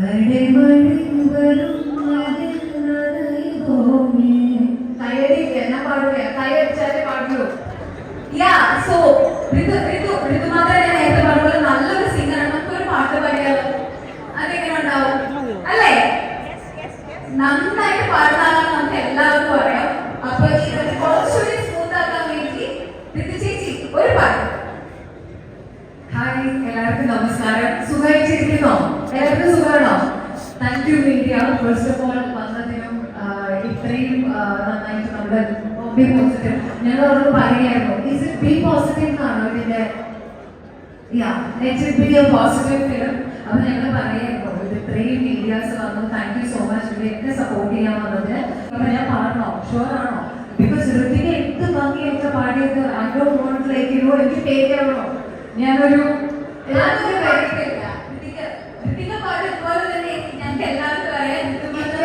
നല്ലൊരു സിംഗറാണ്. നമുക്കൊരു പാട്ട് പാടിയാലോ? അതെങ്ങനെ ഉണ്ടാവും അല്ലേ? നന്നായിട്ട് പാടുന്നതാണ് നമുക്ക് എല്ലാവർക്കും അറിയാം. അപ്പൊ ഇത് കുറച്ചുകൂടി സ്മൂത്ത് ആക്കാൻ വേണ്ടി ചേച്ചി ഒരു പാട്ട്. ഹായ്, എല്ലാവർക്കും നമസ്കാരം. സുഖമായിട്ടിരിക്കുന്നോ? എല്ലാവർക്കും സുഖമാണോ? Thank you media. First of all വന്നതിനും ഇത്രയും നന്നായിട്ട് നമ്മുടെ ബി പോസിറ്റീവ് ഞങ്ങൾ അവർക്ക് പറയുകയായിരുന്നു. ഈസ് ഇറ്റ് ബി പോസിറ്റീവ് എന്നാണോ ഇതിന്റെ? Let be A positive film. അപ്പൊ ഞങ്ങൾ പറയായിരുന്നു ഇത് ഇത്രയും മീഡിയാസ് വന്നു. Thank you so much. എന്നെ സപ്പോർട്ട് ചെയ്യാൻ വന്നത്. അപ്പൊ ഞാൻ പാടണോ? ഷുവർ ആണോ? ബിക്കോസ് ഋതിക എന്ത് ഭംഗിയൊക്കെ പാടിയത് I don't want like you know എനിക്ക് ടേക്ക് ചെയ്യണോ? ഞാനൊരു പാടുപോലെ തന്നെ ഞങ്ങൾക്ക് എല്ലാവർക്കും അറിയാം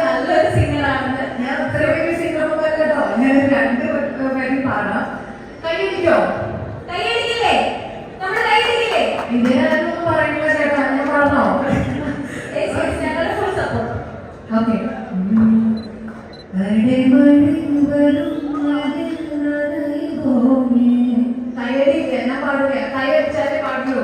നല്ലൊരു സിംഗറാണ്. ഞാൻ അത്ര വലിയ സിംഗറൊന്നും അല്ലല്ലോ. ഞാൻ രണ്ട് പേരും പാടാം. കൈയടിക്കോ? കൈയടിക്കില്ലേ? നമ്മുടെ കൈയടിക്കില്ലേ? ഇതിനൊന്നും പറയുന്നില്ല ചേട്ടാ. ഞാൻ പാടണോ? ഞങ്ങളുടെ ഫുൾ സപ്പോർട്ട്. ഓക്കെ. കൈയടിക്കില്ല. ഞാൻ പാടില്ല. കൈയടിച്ചാലേ പാടുള്ളൂ.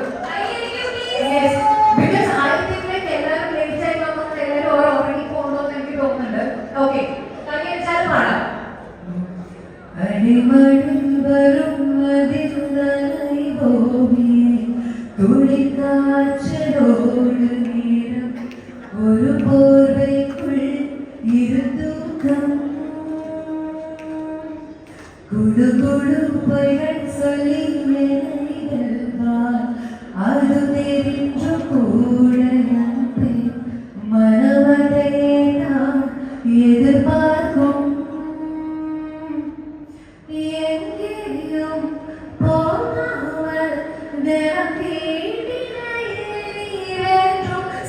ഒരു പോർവൈക്കുൾ ഇരുതൂക്കം കുടുകുടുപ്പൈകൾ சொல்லி அது தெரிஞ்சு கூட மனவதையே நான் எதிர்பார்க்கும் எங்கேயும் போகாமல் தினம் தேடினேற்றும்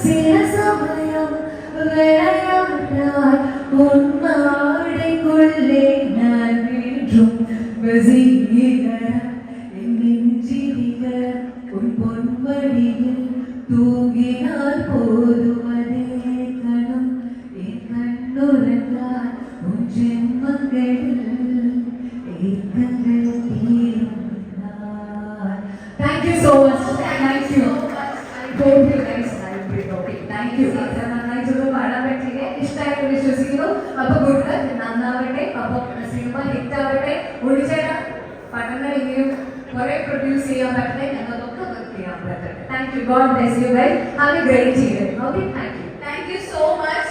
சில சமயம் விளையாட்டாய் உன்னாடைக்குள்ளே நான் வீற்றும் வசீகர நெஞ்சிரிக உன் பொன்வடியில் தூங்கினால் போதும் அதே கணம் என் கண்ணுறந்தால் உன் ஜென்மங்களில் ஏக்கங்கள் தீர்ந்தால். Thank you so much. Thank you. I hope you guys like it. Okay. Thank you. നന്നായിട്ടൊന്ന് പാടാൻ പറ്റിയെ ഇഷ്ടമായിട്ട് വിശ്വസിക്കുന്നു. അപ്പൊ ഗുഡ് ലക്ക്. നന്നാവട്ടെ. അപ്പൊ സിനിമ ഹിറ്റ് ആവട്ടെ. ഒഴിച്ചേട്ടാ പഠനം ഇനിയും കുറെ പ്രൊഡ്യൂസ് ചെയ്യാൻ പറ്റട്ടെ. ഞങ്ങൾക്കൊക്കെ വർക്ക് ചെയ്യാൻ പറ്റട്ടെ. Thank you. God bless you guys. Have a great evening. Okay. Thank you. Thank you so